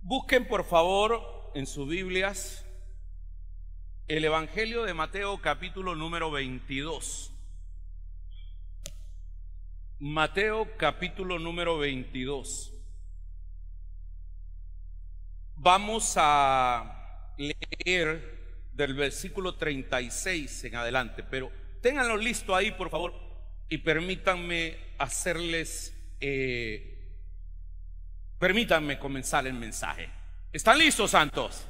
Busquen por favor en sus Biblias el Evangelio de Mateo capítulo número 22. Mateo capítulo número 22. Vamos a leer del versículo 36 en adelante, pero ténganlo listo ahí por favor y permítanme comenzar el mensaje. ¿Están listos, santos?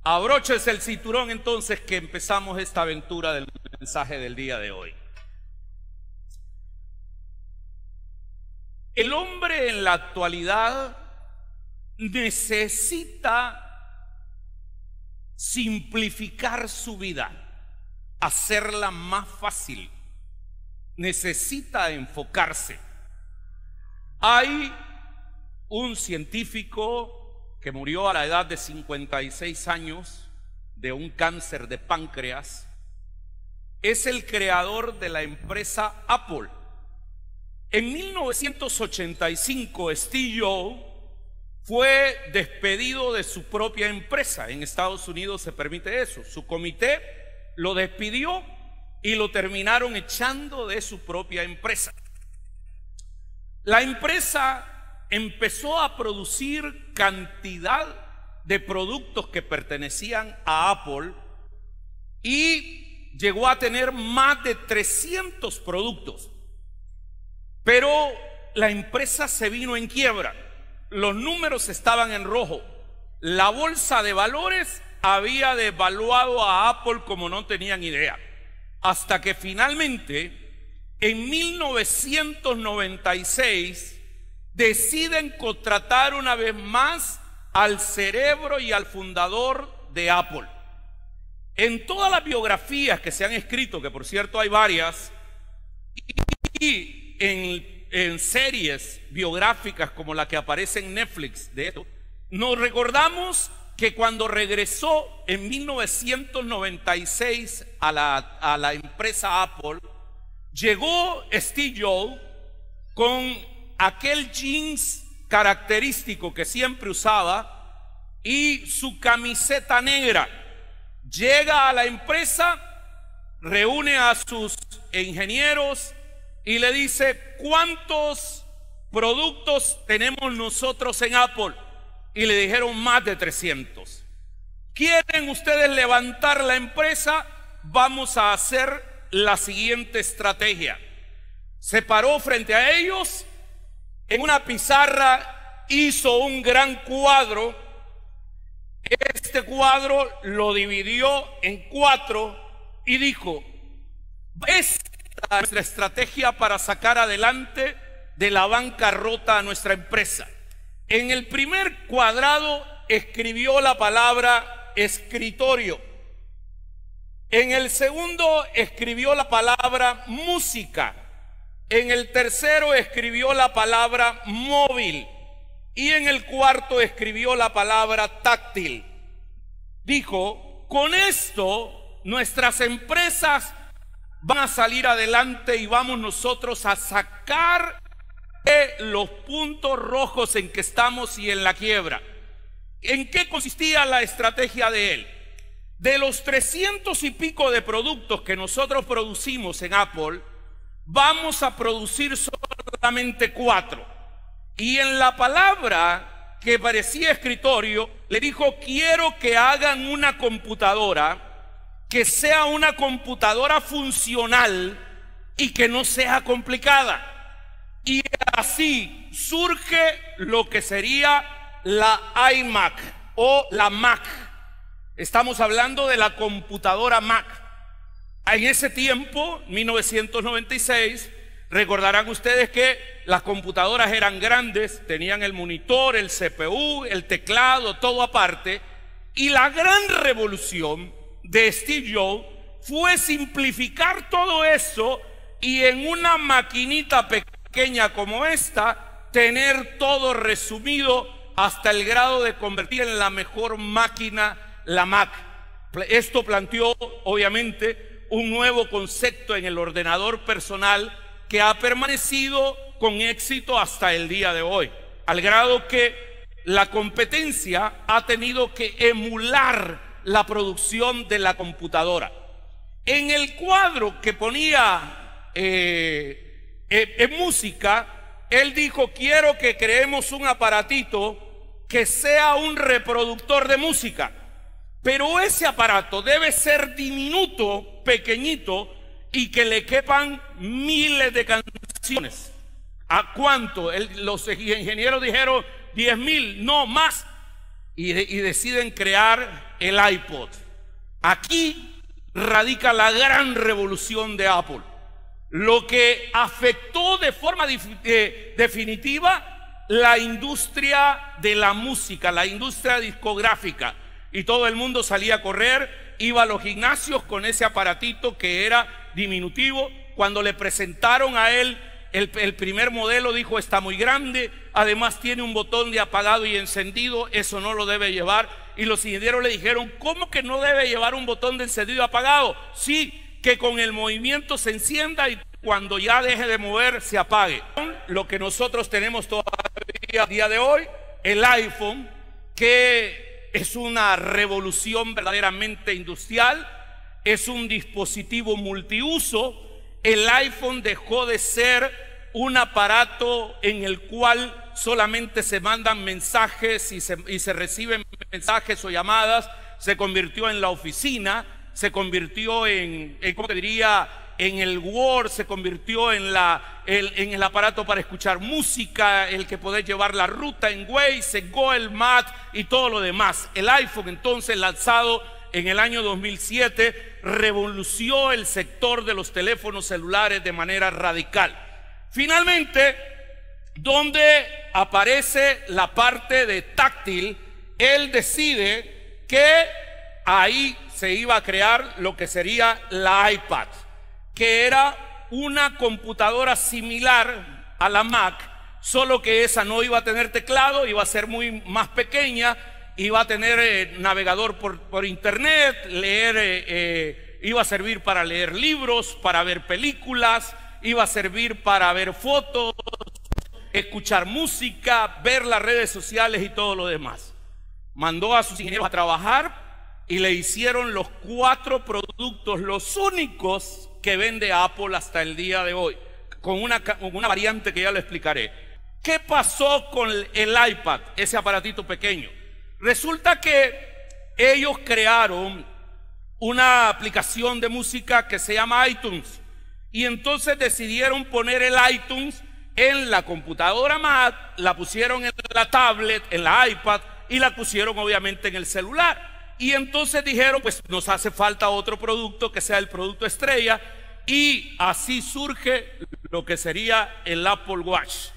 Abróchense el cinturón entonces, que empezamos esta aventura del mensaje del día de hoy. El hombre en la actualidad necesita simplificar su vida, hacerla más fácil. Necesita enfocarse. Hay un científico que murió a la edad de 56 años de un cáncer de páncreas. Es el creador de la empresa Apple. En 1985, Steve Jobs fue despedido de su propia empresa. En Estados Unidos se permite eso. Su comité lo despidió y lo terminaron echando de su propia empresa. La empresa empezó a producir cantidad de productos que pertenecían a Apple y llegó a tener más de 300 productos. Pero la empresa se vino en quiebra. Los números estaban en rojo. La bolsa de valores había devaluado a Apple como no tenían idea. Hasta que finalmente, en 1996, deciden contratar una vez más al cerebro y al fundador de Apple. En todas las biografías que se han escrito, que por cierto hay varias, y en series biográficas como la que aparece en Netflix de esto, nos recordamos que cuando regresó en 1996 a la empresa Apple, llegó Steve Jobs con aquel jeans característico que siempre usaba y su camiseta negra. Llega a la empresa, reúne a sus ingenieros y le dice: ¿cuántos productos tenemos nosotros en Apple? Y le dijeron: más de 300. ¿Quieren ustedes levantar la empresa? Vamos a hacer la siguiente estrategia. Se paró frente a ellos, en una pizarra hizo un gran cuadro. Este cuadro lo dividió en 4 y dijo: esta es nuestra estrategia para sacar adelante de la bancarrota a nuestra empresa. En el primer cuadrado escribió la palabra escritorio. En el segundo escribió la palabra música. En el tercero escribió la palabra móvil. Y en el cuarto escribió la palabra táctil. Dijo: con esto nuestras empresas van a salir adelante y vamos nosotros a sacar los puntos rojos en que estamos y en la quiebra. ¿En qué consistía la estrategia de él? De los 300 y pico de productos que nosotros producimos en Apple, vamos a producir solamente 4. Y en la palabra que parecía escritorio, le dijo: quiero que hagan una computadora que sea una computadora funcional y que no sea complicada. Y así surge lo que sería la iMac o la Mac. Estamos hablando de la computadora Mac. En ese tiempo, 1996, recordarán ustedes que las computadoras eran grandes, tenían el monitor, el CPU, el teclado, todo aparte. Y la gran revolución de Steve Jobs fue simplificar todo eso y en una maquinita pequeña como esta, tener todo resumido hasta el grado de convertir en la mejor máquina la Mac. Esto planteó obviamente un nuevo concepto en el ordenador personal que ha permanecido con éxito hasta el día de hoy, al grado que la competencia ha tenido que emular la producción de la computadora. En el cuadro que ponía en música, él dijo: quiero que creemos un aparatito que sea un reproductor de música, pero ese aparato debe ser diminuto, pequeñito, y que le quepan miles de canciones. ¿A cuánto? Los ingenieros dijeron 10,000, no más, y deciden crear el iPod. Aquí radica la gran revolución de Apple, lo que afectó de forma definitiva la industria de la música, la industria discográfica, y todo el mundo salía a correr, iba a los gimnasios con ese aparatito que era diminutivo. Cuando le presentaron a él el primer modelo, dijo: está muy grande, además tiene un botón de apagado y encendido, eso no lo debe llevar. Y los ingenieros le dijeron: ¿cómo que no debe llevar un botón de encendido y apagado? Sí, que con el movimiento se encienda y cuando ya deje de mover se apague. Lo que nosotros tenemos todavía a día de hoy, el iPhone, que es una revolución verdaderamente industrial, es un dispositivo multiuso. El iPhone dejó de ser un aparato en el cual solamente se mandan mensajes y se reciben mensajes o llamadas. Se convirtió en la oficina, se convirtió ¿cómo te diría?, en el Word, se convirtió en el aparato para escuchar música, el que podés llevar la ruta en Waze, en Google Maps y todo lo demás. El iPhone, entonces, lanzado en el año 2007, revolucionó el sector de los teléfonos celulares de manera radical. Finalmente, donde aparece la parte de táctil, él decide que ahí se iba a crear lo que sería la iPad, que era una computadora similar a la Mac, solo que esa no iba a tener teclado, iba a ser más pequeña, iba a tener navegador por internet, iba a servir para leer libros, para ver películas, iba a servir para ver fotos, escuchar música, ver las redes sociales y todo lo demás. Mandó a sus ingenieros a trabajar y le hicieron los 4 productos, los únicos que vende Apple hasta el día de hoy, con una variante que ya lo explicaré. ¿Qué pasó con el iPad, ese aparatito pequeño? Resulta que ellos crearon una aplicación de música que se llama iTunes, y entonces decidieron poner el iTunes en la computadora Mac, la pusieron en la tablet, en la iPad, y la pusieron obviamente en el celular. Y entonces dijeron: pues nos hace falta otro producto que sea el producto estrella, y así surge lo que sería el Apple Watch.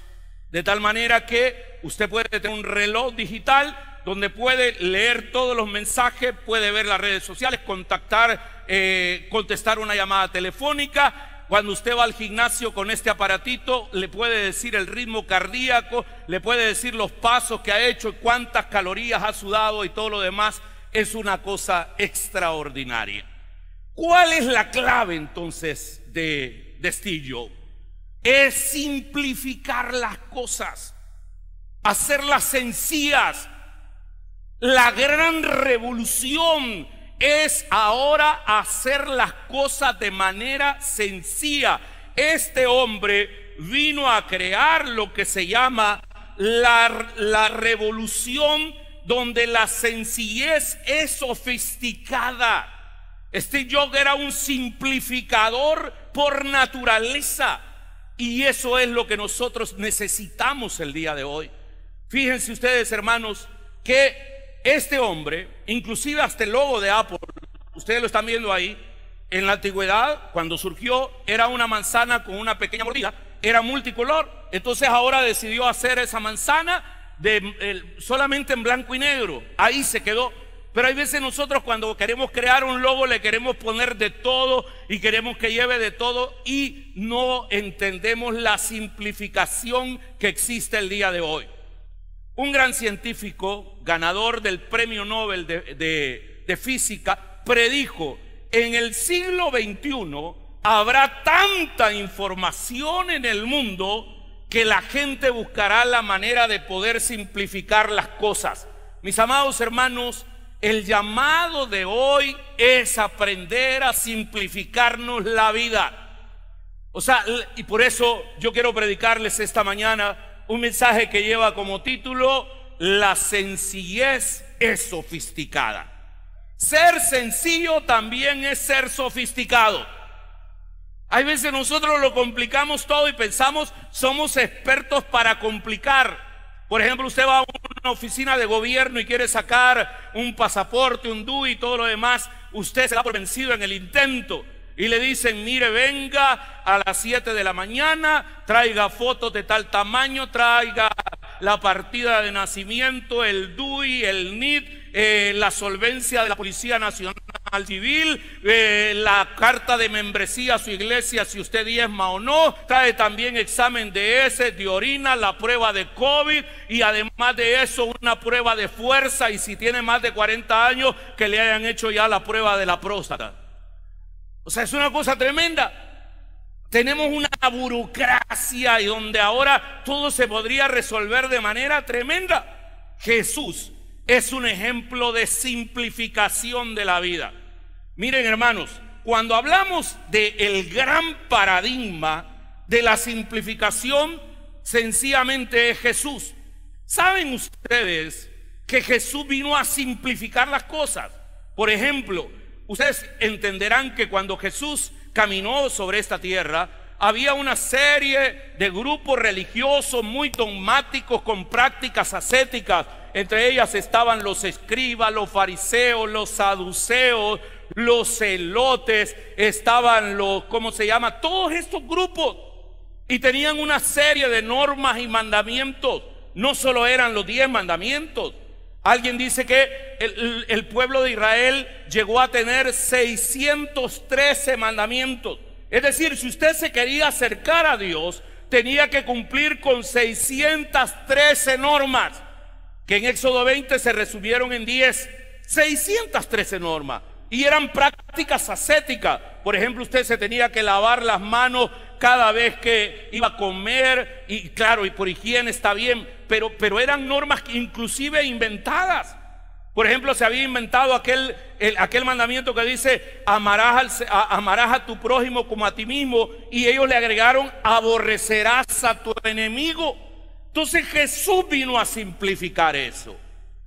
De tal manera que usted puede tener un reloj digital donde puede leer todos los mensajes, puede ver las redes sociales, contestar una llamada telefónica. Cuando usted va al gimnasio con este aparatito, le puede decir el ritmo cardíaco, le puede decir los pasos que ha hecho, cuántas calorías ha sudado y todo lo demás. Es una cosa extraordinaria. ¿Cuál es la clave entonces de Steve Jobs? Es simplificar las cosas, hacerlas sencillas. La gran revolución es ahora hacer las cosas de manera sencilla. Este hombre vino a crear lo que se llama la revolución, donde la sencillez es sofisticada. Steve Jobs era un simplificador por naturaleza, y eso es lo que nosotros necesitamos el día de hoy. Fíjense ustedes, hermanos, que este hombre, inclusive hasta el logo de Apple, ustedes lo están viendo ahí, en la antigüedad, cuando surgió, era una manzana con una pequeña mordida, era multicolor. Entonces ahora decidió hacer esa manzana solamente en blanco y negro. Ahí se quedó. Pero hay veces nosotros, cuando queremos crear un logo, le queremos poner de todo y queremos que lleve de todo, y no entendemos la simplificación que existe el día de hoy. Un gran científico, ganador del premio Nobel de física, predijo: en el siglo XXI habrá tanta información en el mundo que la gente buscará la manera de poder simplificar las cosas. Mis amados hermanos, el llamado de hoy es aprender a simplificarnos la vida. O sea, y por eso yo quiero predicarles esta mañana un mensaje que lleva como título: la sencillez es sofisticada. Ser sencillo también es ser sofisticado. Hay veces nosotros lo complicamos todo y pensamos somos expertos para complicar. Por ejemplo, usted va a una oficina de gobierno y quiere sacar un pasaporte, un DUI y todo lo demás. Usted se da por vencido en el intento y le dicen: mire, venga a las 7 de la mañana, traiga fotos de tal tamaño, traiga la partida de nacimiento, el DUI, el NID, la solvencia de la Policía Nacional Civil, la carta de membresía a su iglesia, si usted diezma o no, trae también examen de heces, de orina, la prueba de COVID y además de eso una prueba de fuerza, y si tiene más de 40 años que le hayan hecho ya la prueba de la próstata. O sea, es una cosa tremenda. Tenemos una burocracia y donde ahora todo se podría resolver de manera tremenda. Jesús es un ejemplo de simplificación de la vida. Miren, hermanos, cuando hablamos del gran paradigma de la simplificación, sencillamente es Jesús. ¿Saben ustedes que Jesús vino a simplificar las cosas? Por ejemplo, ustedes entenderán que cuando Jesús caminó sobre esta tierra, había una serie de grupos religiosos muy dogmáticos con prácticas ascéticas. Entre ellas estaban los escribas, los fariseos, los saduceos, los celotes, estaban los, ¿cómo se llama? Todos estos grupos. Y tenían una serie de normas y mandamientos. No solo eran los 10 mandamientos. Alguien dice que el pueblo de Israel llegó a tener 613 mandamientos. Es decir, si usted se quería acercar a Dios, tenía que cumplir con 613 normas, que en Éxodo 20 se resumieron en 10. 613 normas. Y eran prácticas ascéticas. Por ejemplo, usted se tenía que lavar las manos cada vez que iba a comer, y claro, y por higiene está bien, pero eran normas inclusive inventadas. Por ejemplo, se había inventado aquel mandamiento que dice: amarás a tu prójimo como a ti mismo, y ellos le agregaron: aborrecerás a tu enemigo. Entonces Jesús vino a simplificar eso.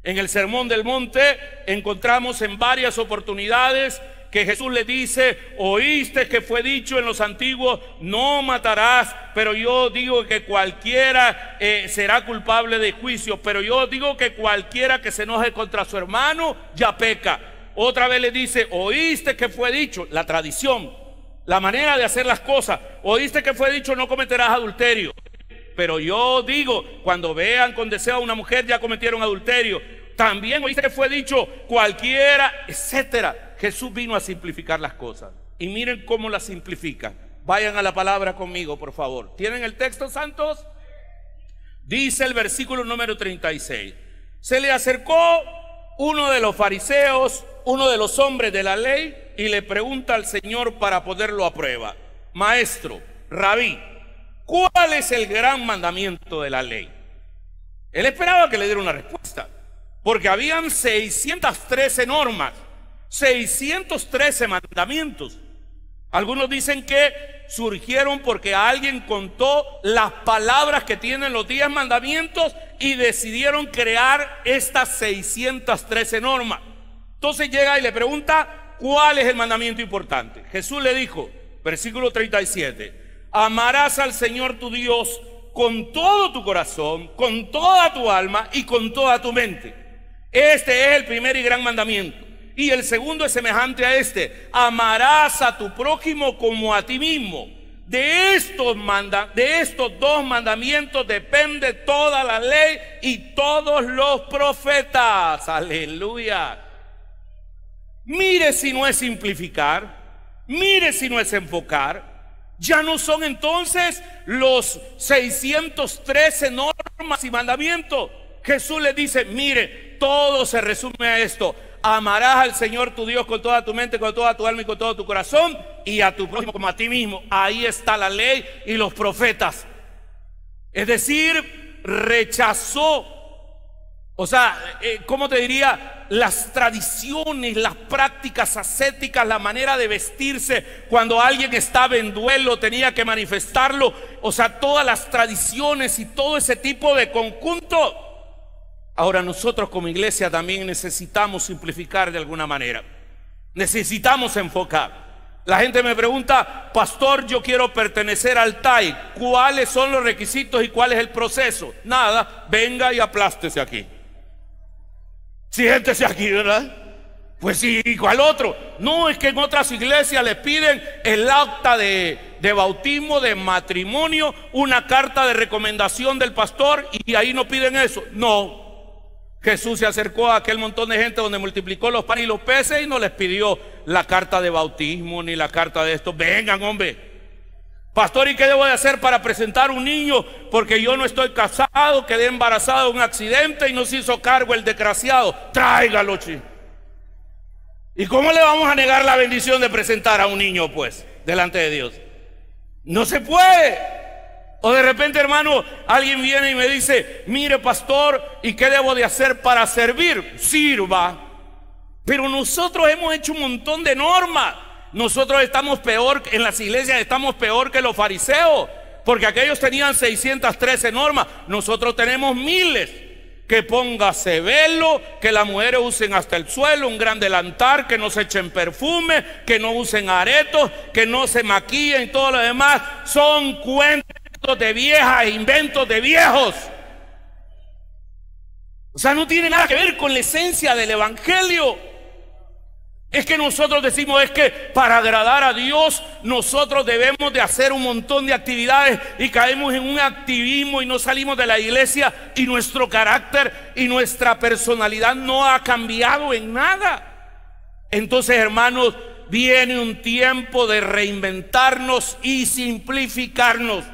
En el Sermón del Monte encontramos en varias oportunidades que Jesús le dice: oíste que fue dicho en los antiguos, no matarás, pero yo digo que cualquiera será culpable de juicio, pero yo digo que cualquiera que se enoje contra su hermano ya peca. Otra vez le dice: oíste que fue dicho, la tradición, la manera de hacer las cosas, oíste que fue dicho, no cometerás adulterio, pero yo digo, cuando vean con deseo a una mujer ya cometieron adulterio. También oíste que fue dicho, cualquiera, etcétera. Jesús vino a simplificar las cosas. Y miren cómo las simplifica. Vayan a la palabra conmigo, por favor. ¿Tienen el texto, santos? Dice el versículo número 36. Se le acercó uno de los fariseos, uno de los hombres de la ley, y le pregunta al Señor para ponerlo a prueba: maestro, rabí, ¿cuál es el gran mandamiento de la ley? Él esperaba que le diera una respuesta, porque habían 613 normas, 613 mandamientos. Algunos dicen que surgieron porque alguien contó las palabras que tienen los 10 mandamientos y decidieron crear estas 613 normas. Entonces llega y le pregunta: ¿cuál es el mandamiento importante? Jesús le dijo, versículo 37, amarás al Señor tu Dios con todo tu corazón, con toda tu alma y con toda tu mente. Este es el primer y gran mandamiento. Y el segundo es semejante a este: amarás a tu prójimo como a ti mismo. De estos dos mandamientos depende toda la ley y todos los profetas. Aleluya. Mire si no es simplificar, mire si no es enfocar. Ya no son entonces los 613 normas y mandamientos. Jesús le dice: mire, todo se resume a esto: amarás al Señor tu Dios con toda tu mente, con toda tu alma y con todo tu corazón, y a tu prójimo como a ti mismo. Ahí está la ley y los profetas. Es decir, rechazó, o sea, ¿cómo te diría? Las tradiciones, las prácticas ascéticas, la manera de vestirse. Cuando alguien estaba en duelo tenía que manifestarlo. O sea, todas las tradiciones y todo ese tipo de conjunto. Ahora nosotros como iglesia también necesitamos simplificar de alguna manera. Necesitamos enfocar. La gente me pregunta: pastor, yo quiero pertenecer al TAI. ¿Cuáles son los requisitos y cuál es el proceso? Nada, venga y aplástese aquí. Siéntese aquí, ¿verdad? Pues sí, ¿cuál otro? No, es que en otras iglesias les piden el acta de bautismo, de matrimonio, una carta de recomendación del pastor, y ahí no piden eso. No. Jesús se acercó a aquel montón de gente donde multiplicó los panes y los peces y no les pidió la carta de bautismo ni la carta de esto. Vengan, hombre. Pastor, ¿y qué debo de hacer para presentar un niño? Porque yo no estoy casado, quedé embarazado de un accidente y no se hizo cargo el desgraciado. Tráigalo, chico. ¿Y cómo le vamos a negar la bendición de presentar a un niño, pues, delante de Dios? No se puede. O de repente, hermano, alguien viene y me dice: mire, pastor, ¿y qué debo de hacer para servir? Sirva. Pero nosotros hemos hecho un montón de normas. Nosotros estamos peor, en las iglesias estamos peor que los fariseos, porque aquellos tenían 613 normas. Nosotros tenemos miles. Que póngase velo, que las mujeres usen hasta el suelo, un gran delantal, que no se echen perfume, que no usen aretos, que no se maquillen y todo lo demás. Son cuentos de viejas, inventos de viejos. O sea, no tiene nada que ver con la esencia del evangelio. Es que nosotros decimos, es que para agradar a Dios nosotros debemos de hacer un montón de actividades, y caemos en un activismo y no salimos de la iglesia, y nuestro carácter y nuestra personalidad no ha cambiado en nada. Entonces, hermanos, viene un tiempo de reinventarnos y simplificarnos.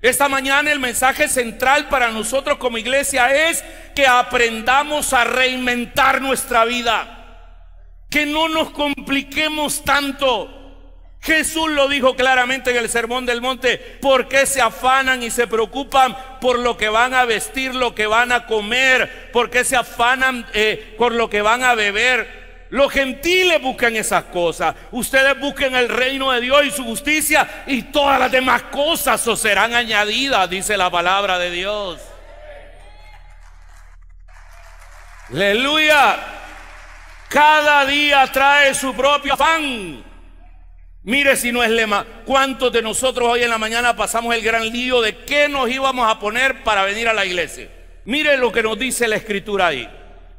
Esta mañana el mensaje central para nosotros como iglesia es que aprendamos a reinventar nuestra vida. Que no nos compliquemos tanto. Jesús lo dijo claramente en el Sermón del Monte: ¿por qué se afanan y se preocupan por lo que van a vestir, lo que van a comer? ¿Por qué se afanan por lo que van a beber? Los gentiles buscan esas cosas. Ustedes busquen el reino de Dios y su justicia, y todas las demás cosas os serán añadidas, dice la palabra de Dios. Aleluya. Cada día trae su propio afán. Mire si no es lema. ¿Cuántos de nosotros hoy en la mañana pasamos el gran lío de qué nos íbamos a poner para venir a la iglesia? Mire lo que nos dice la escritura ahí.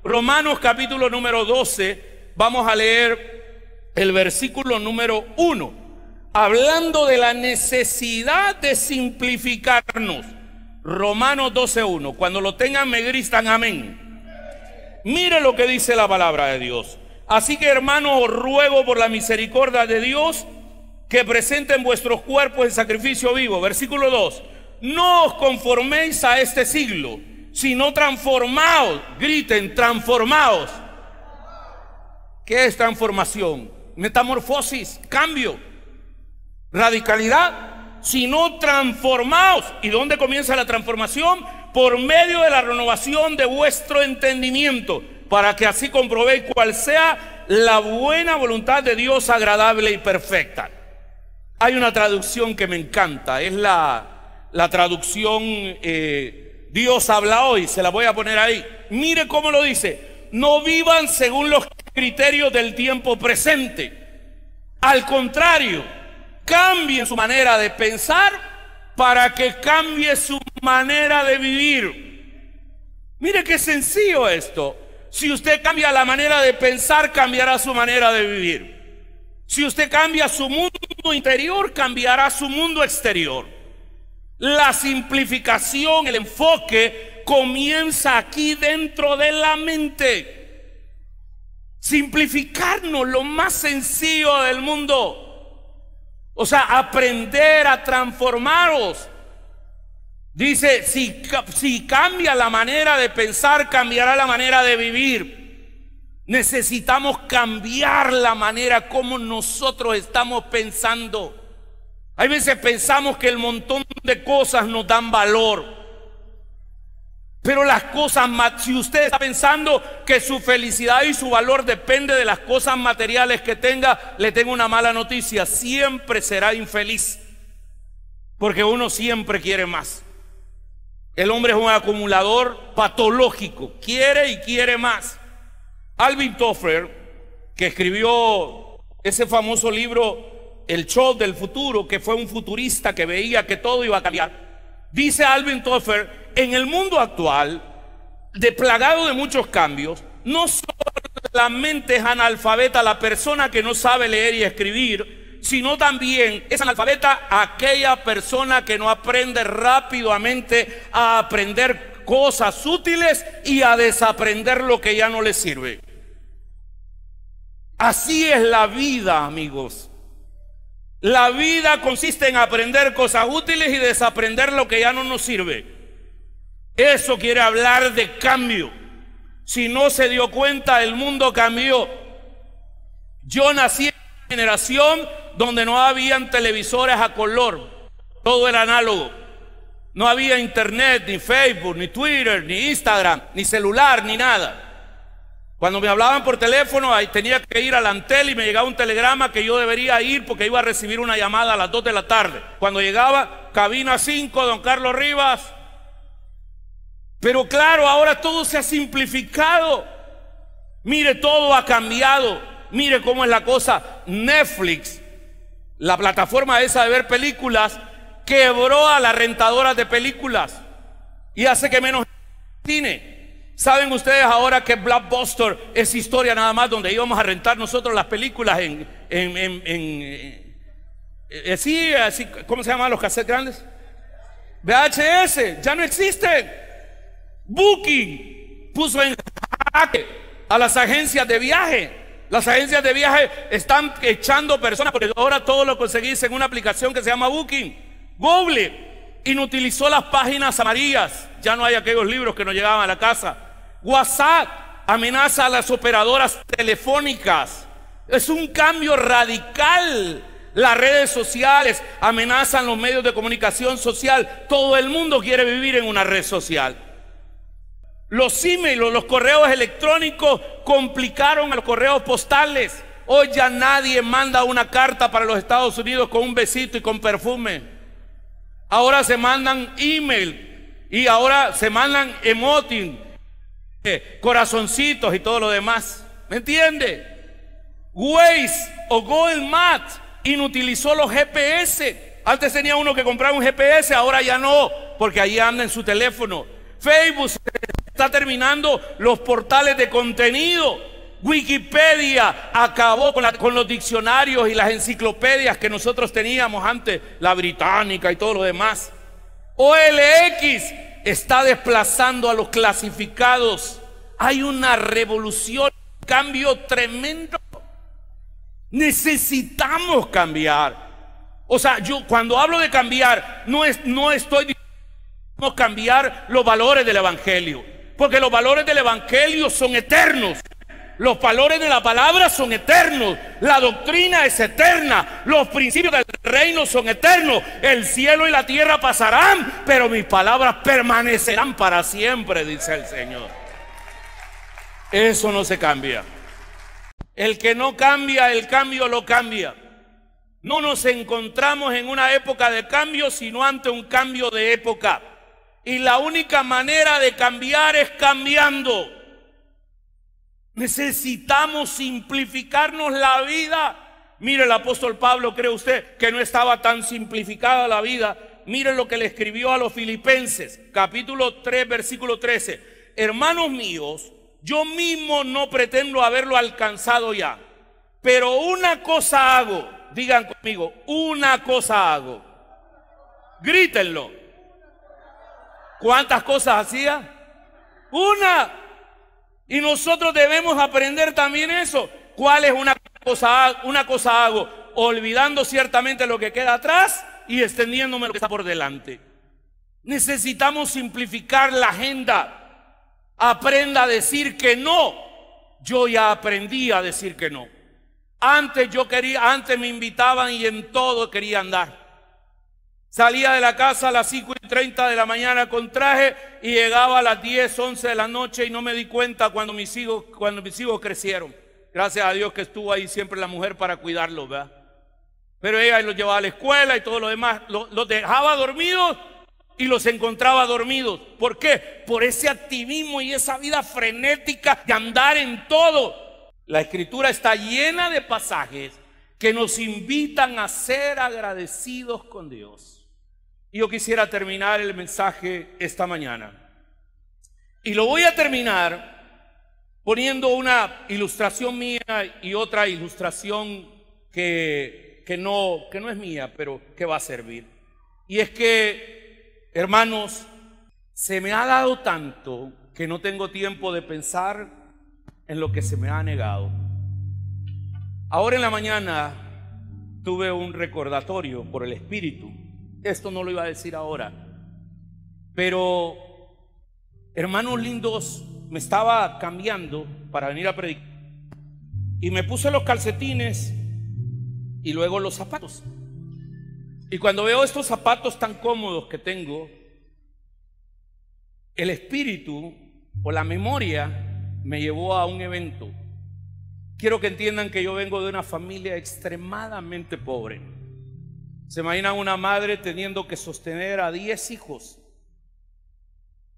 Romanos capítulo número 12. Vamos a leer el versículo número 1. Hablando de la necesidad de simplificarnos. Romanos 12:1. Cuando lo tengan me gritan amén. Mire lo que dice la palabra de Dios. Así que, hermanos, os ruego por la misericordia de Dios que presenten vuestros cuerpos en sacrificio vivo. Versículo 2. No os conforméis a este siglo, sino transformaos. Griten, transformaos. ¿Qué es transformación? Metamorfosis, cambio, radicalidad. Sino transformaos. ¿Y dónde comienza la transformación? Por medio de la renovación de vuestro entendimiento, para que así comprobéis cuál sea la buena voluntad de Dios, agradable y perfecta. Hay una traducción que me encanta, es la traducción Dios habla hoy, se la voy a poner ahí. Mire cómo lo dice: no vivan según los criterios del tiempo presente. Al contrario, cambien su manera de pensar para que cambie su manera de vivir. Mire qué sencillo esto. Si usted cambia la manera de pensar, cambiará su manera de vivir. Si usted cambia su mundo interior, cambiará su mundo exterior. La simplificación, el enfoque comienza aquí dentro de la mente. Simplificarnos lo más sencillo del mundo. O sea, aprender a transformaros. Dice, si cambia la manera de pensar, cambiará la manera de vivir. Necesitamos cambiar la manera como nosotros estamos pensando. Hay veces pensamos que el montón de cosas nos dan valor, pero las cosas, si usted está pensando que su felicidad y su valor depende de las cosas materiales que tenga, le tengo una mala noticia: siempre será infeliz, porque uno siempre quiere más. El hombre es un acumulador patológico, quiere y quiere más. Alvin Toffler, que escribió ese famoso libro El Show del Futuro, que fue un futurista que veía que todo iba a cambiar, dice Alvin Toffler: en el mundo actual, plagado de muchos cambios, no solamente es analfabeta la persona que no sabe leer y escribir, sino también es analfabeta aquella persona que no aprende rápidamente a aprender cosas útiles y a desaprender lo que ya no le sirve. Así es la vida, amigos. La vida consiste en aprender cosas útiles y desaprender lo que ya no nos sirve. Eso quiere hablar de cambio. Si no se dio cuenta, el mundo cambió. Yo nací en una generación donde no habían televisores a color, todo era análogo. No había internet, ni Facebook, ni Twitter, ni Instagram, ni celular, ni nada. Cuando me hablaban por teléfono, ahí tenía que ir al Antel y me llegaba un telegrama que yo debería ir porque iba a recibir una llamada a las 2 de la tarde. Cuando llegaba, cabina 5, don Carlos Rivas. Pero claro, ahora todo se ha simplificado. Mire, todo ha cambiado. Mire cómo es la cosa. Netflix, la plataforma esa de ver películas, quebró a las rentadoras de películas y hace que menos cine. ¿Saben ustedes ahora que Blockbuster es historia nada más, donde íbamos a rentar nosotros las películas así, ¿cómo se llaman los cassettes grandes? VHS, ya no existen. Booking puso en jaque a las agencias de viaje. Las agencias de viaje están echando personas porque ahora todo lo conseguís en una aplicación que se llama Booking. Google inutilizó las páginas amarillas, ya no hay aquellos libros que nos llegaban a la casa. WhatsApp amenaza a las operadoras telefónicas. Es un cambio radical. Las redes sociales amenazan los medios de comunicación social. Todo el mundo quiere vivir en una red social. Los emails, los correos electrónicos complicaron a los correos postales. Hoy ya nadie manda una carta para los Estados Unidos con un besito y con perfume. Ahora se mandan email y ahora se mandan emoji, corazoncitos y todo lo demás. ¿Me entiende? Waze o Google Maps inutilizó los GPS. Antes tenía uno que compraba un GPS, ahora ya no, porque allí anda en su teléfono. Facebook está terminando los portales de contenido. Wikipedia acabó con los diccionarios y las enciclopedias que nosotros teníamos antes, la británica y todo lo demás. OLX está desplazando a los clasificados. Hay una revolución, un cambio tremendo. Necesitamos cambiar. O sea, yo cuando hablo de cambiar, no estoy diciendo cambiar los valores del Evangelio, porque los valores del Evangelio son eternos. Los valores de la palabra son eternos. La doctrina es eterna. Los principios del reino son eternos. El cielo y la tierra pasarán, pero mis palabras permanecerán para siempre, dice el Señor. Eso no se cambia. El que no cambia, el cambio lo cambia. No nos encontramos en una época de cambio, sino ante un cambio de época. Y la única manera de cambiar es cambiando. Necesitamos simplificarnos la vida. Mire, el apóstol Pablo, ¿cree usted que no estaba tan simplificada la vida? Mire lo que le escribió a los Filipenses, capítulo 3, versículo 13. Hermanos míos, yo mismo no pretendo haberlo alcanzado ya, pero una cosa hago. Digan conmigo, una cosa hago. Grítenlo. ¿Cuántas cosas hacía? Una. Y nosotros debemos aprender también eso. ¿Cuál es una cosa hago? Olvidando ciertamente lo que queda atrás y extendiéndome lo que está por delante. Necesitamos simplificar la agenda. Aprenda a decir que no. Yo ya aprendí a decir que no. Antes me invitaban y en todo quería andar. Salía de la casa a las 5:30 de la mañana con traje y llegaba a las 10, 11 de la noche y no me di cuenta cuando mis hijos crecieron. Gracias a Dios que estuvo ahí siempre la mujer para cuidarlos, ¿verdad? Pero ella los llevaba a la escuela y todo lo demás. Los dejaba dormidos y los encontraba dormidos. ¿Por qué? Por ese activismo y esa vida frenética de andar en todo. La Escritura está llena de pasajes que nos invitan a ser agradecidos con Dios. Y yo quisiera terminar el mensaje esta mañana. Y lo voy a terminar poniendo una ilustración mía y otra ilustración que no es mía, pero que va a servir. Y es que, hermanos, se me ha dado tanto que no tengo tiempo de pensar en lo que se me ha negado. Ahora en la mañana tuve un recordatorio por el Espíritu. Esto no lo iba a decir ahora, pero hermanos lindos, me estaba cambiando para venir a predicar y me puse los calcetines y luego los zapatos. Y cuando veo estos zapatos tan cómodos que tengo, el Espíritu o la memoria me llevó a un evento. Quiero que entiendan que yo vengo de una familia extremadamente pobre. ¿Se imaginan una madre teniendo que sostener a 10 hijos?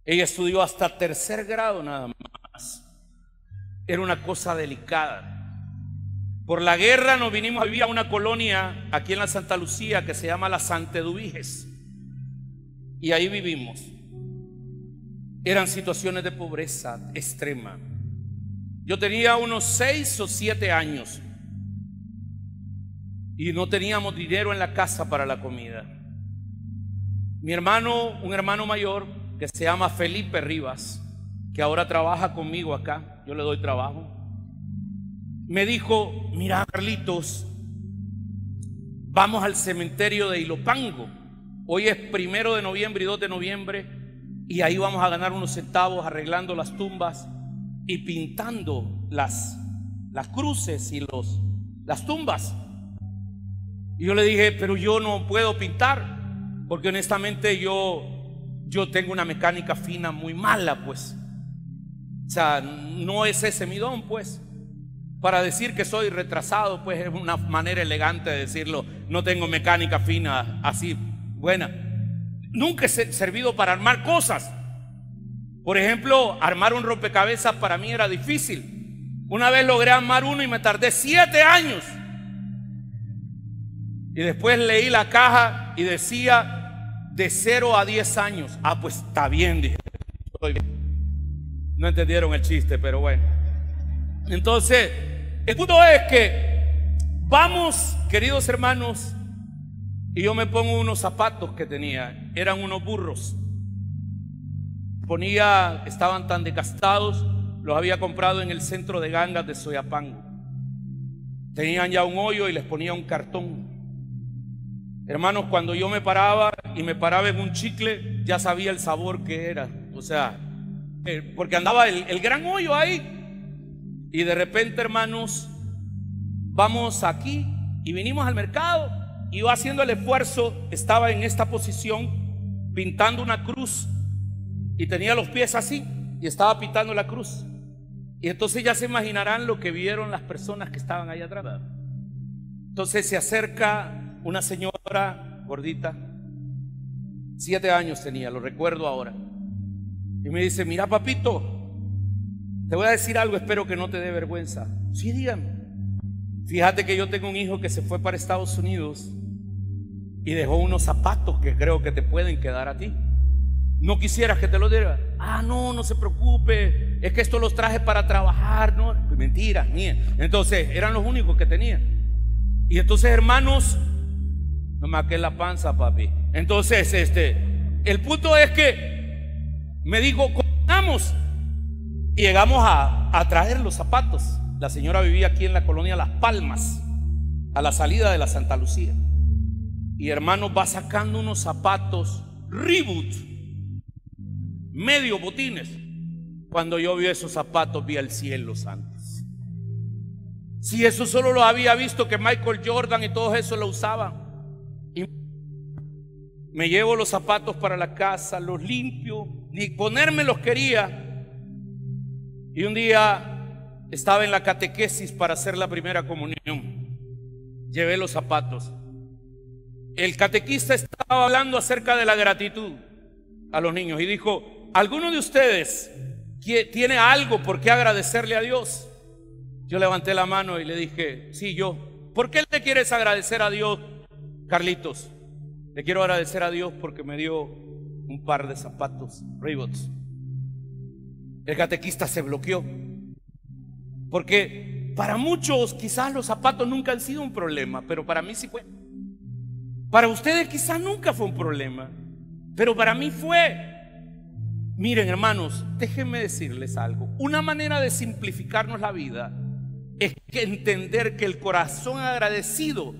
Ella estudió hasta 3er grado nada más. Era una cosa delicada. Por la guerra nos vinimos a vivir a una colonia aquí en la Santa Lucía que se llama la Santeduviges. Y ahí vivimos. Eran situaciones de pobreza extrema. Yo tenía unos 6 o 7 años. Y no teníamos dinero en la casa para la comida. Mi hermano, un hermano mayor que se llama Felipe Rivas, que ahora trabaja conmigo acá, yo le doy trabajo, me dijo: mira, Carlitos, vamos al cementerio de Ilopango. Hoy es 1 de noviembre y 2 de noviembre y ahí vamos a ganar unos centavos arreglando las tumbas y pintando las cruces y las tumbas. Y yo le dije: pero yo no puedo pintar, porque honestamente yo tengo una mecánica fina muy mala, pues. O sea, no es ese mi don, pues. Para decir que soy retrasado, pues es una manera elegante de decirlo. No tengo mecánica fina así buena. Nunca he servido para armar cosas. Por ejemplo, armar un rompecabezas para mí era difícil. Una vez logré armar uno y me tardé 7 años. Y después leí la caja y decía de 0 a 10 años. Ah, pues está bien, dije. No entendieron el chiste, pero bueno. Entonces, el punto es que vamos, queridos hermanos, y yo me pongo unos zapatos que tenía. Eran unos burros. Estaban tan desgastados, los había comprado en el centro de gangas de Soyapango. Tenían ya un hoyo y les ponía un cartón. Hermanos, cuando yo me paraba en un chicle, ya sabía el sabor que era. O sea, porque andaba el gran hoyo ahí. Y de repente, hermanos, vamos aquí y vinimos al mercado. Y yo haciendo el esfuerzo, estaba en esta posición, pintando una cruz. Y tenía los pies así, y estaba pintando la cruz. Y entonces ya se imaginarán lo que vieron las personas que estaban ahí atrás. Entonces se acerca una señora gordita, 7 años tenía, lo recuerdo ahora, y me dice: mira, papito, te voy a decir algo, espero que no te dé vergüenza. Sí, dígame. Fíjate que yo tengo un hijo que se fue para Estados Unidos y dejó unos zapatos que creo que te pueden quedar a ti. ¿No quisieras que te los diera? Ah, no se preocupe, es que estos los traje para trabajar. No, mentira mía. Entonces eran los únicos que tenía. Y entonces, hermanos, no me maqué la panza, papi. Entonces, el punto es que me dijo: vamos. Y llegamos a traer los zapatos. La señora vivía aquí en la colonia Las Palmas, a la salida de la Santa Lucía. Y hermanos, va sacando unos zapatos Reebok, medio botines. Cuando yo vi esos zapatos, vi el cielo santo. Si eso solo lo había visto que Michael Jordan y todo eso lo usaban. Y Me llevo los zapatos para la casa, los limpio, ni ponerme los quería. Y un día estaba en la catequesis para hacer la primera comunión. Llevé los zapatos. El catequista estaba hablando acerca de la gratitud a los niños y dijo: ¿alguno de ustedes tiene algo por qué agradecerle a Dios? Yo levanté la mano y le dije: sí, yo. ¿Por qué le quieres agradecer a Dios, Carlitos? Le quiero agradecer a Dios porque me dio un par de zapatos Reeboks. El catequista se bloqueó, porque para muchos quizás los zapatos nunca han sido un problema, pero para mí sí fue. Para ustedes quizás nunca fue un problema, pero para mí fue. Miren, hermanos, déjenme decirles algo. Una manera de simplificarnos la vida es que entender que el corazón agradecido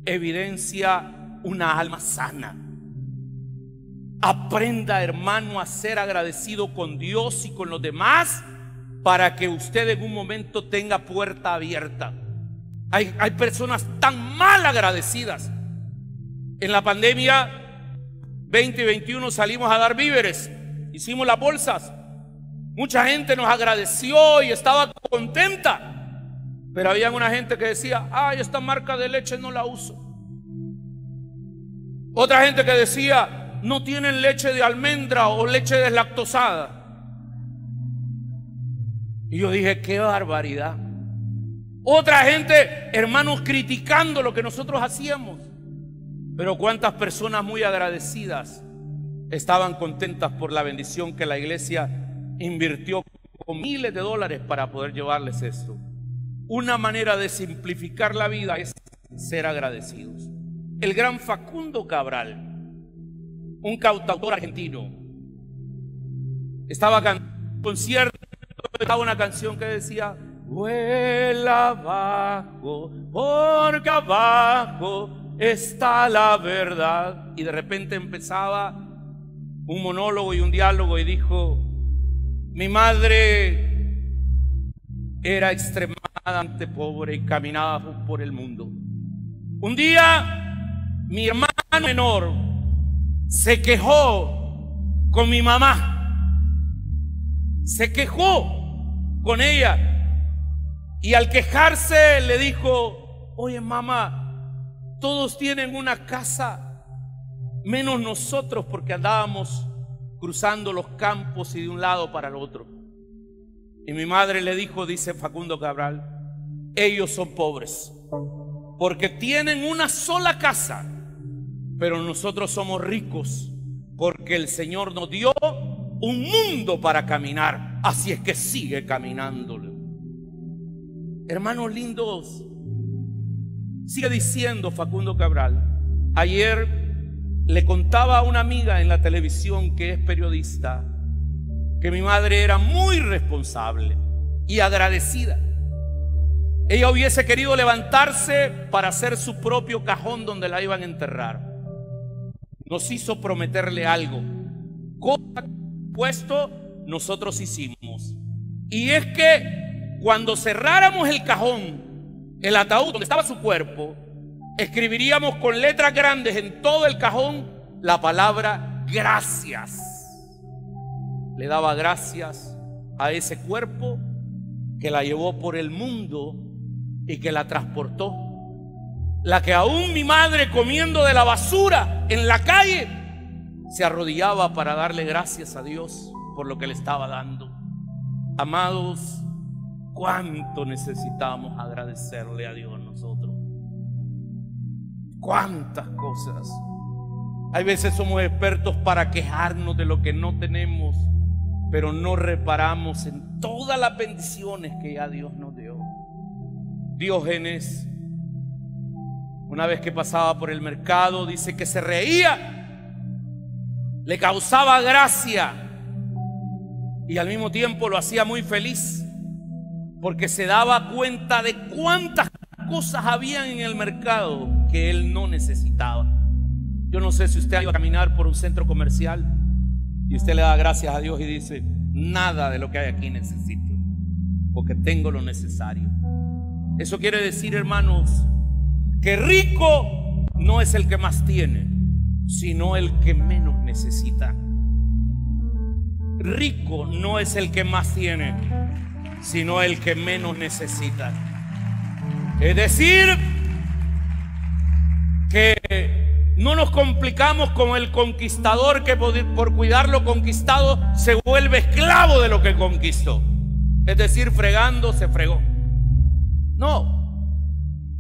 evidencia una alma sana. Aprenda, hermano, a ser agradecido con Dios y con los demás, para que usted en un momento tenga puerta abierta. Hay personas tan mal agradecidas. En la pandemia 2021 salimos a dar víveres, hicimos las bolsas. Mucha gente nos agradeció y estaba contenta, pero había una gente que decía: ay, esta marca de leche no la uso. Otra gente que decía: no tienen leche de almendra o leche deslactosada. Y yo dije: qué barbaridad. Otra gente, hermanos, criticando lo que nosotros hacíamos. Pero cuántas personas muy agradecidas estaban contentas por la bendición que la iglesia invirtió con miles de dólares para poder llevarles esto. Una manera de simplificar la vida es ser agradecidos. El gran Facundo Cabral, un cantautor argentino, estaba cantando un concierto, estaba una canción que decía: vuela abajo, porque abajo está la verdad. Y de repente empezaba un monólogo y un diálogo y dijo: mi madre era extremadamente pobre y caminaba por el mundo. Un día mi hermano menor se quejó con mi mamá, se quejó con ella, y al quejarse le dijo: oye, mamá, todos tienen una casa menos nosotros, porque andábamos cruzando los campos y de un lado para el otro. Y mi madre le dijo, dice Facundo Cabral: ellos son pobres porque tienen una sola casa, pero nosotros somos ricos porque el Señor nos dio un mundo para caminar. Así es que sigue caminándolo. Hermanos lindos, sigue diciendo Facundo Cabral. Ayer le contaba a una amiga en la televisión, que es periodista, que mi madre era muy responsable y agradecida. Ella hubiese querido levantarse para hacer su propio cajón donde la iban a enterrar. Nos hizo prometerle algo, cosa que puesto nosotros hicimos. Y es que cuando cerráramos el cajón, el ataúd donde estaba su cuerpo, escribiríamos con letras grandes en todo el cajón la palabra gracias. Le daba gracias a ese cuerpo que la llevó por el mundo y que la transportó. La que aún mi madre, comiendo de la basura en la calle, se arrodillaba para darle gracias a Dios por lo que le estaba dando. Amados, cuánto necesitamos agradecerle a Dios nosotros. Cuántas cosas. Hay veces somos expertos para quejarnos de lo que no tenemos, pero no reparamos en todas las bendiciones que ya Dios nos dio. Diógenes, una vez que pasaba por el mercado, dice que se reía, le causaba gracia y al mismo tiempo lo hacía muy feliz, porque se daba cuenta de cuántas cosas habían en el mercado que él no necesitaba. Yo no sé si usted ha ido a caminar por un centro comercial y usted le da gracias a Dios y dice: nada de lo que hay aquí necesito, porque tengo lo necesario. Eso quiere decir, hermanos, que rico no es el que más tiene, sino el que menos necesita. Rico no es el que más tiene, sino el que menos necesita. Es decir, que no nos complicamos con el conquistador que por cuidar lo conquistado se vuelve esclavo de lo que conquistó. Es decir, fregando se fregó. No.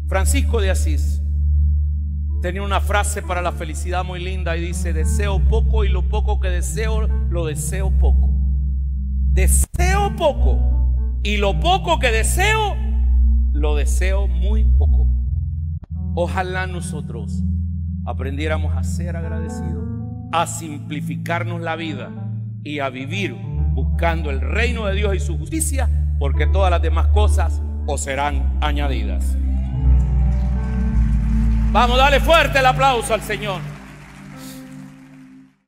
Francisco de Asís tenía una frase para la felicidad muy linda y dice: deseo poco y lo poco que deseo, lo deseo poco. Deseo poco y lo poco que deseo, lo deseo muy poco. Ojalá nosotros aprendiéramos a ser agradecidos, a simplificarnos la vida y a vivir buscando el reino de Dios y su justicia, porque todas las demás cosas os serán añadidas. Vamos, dale fuerte el aplauso al Señor.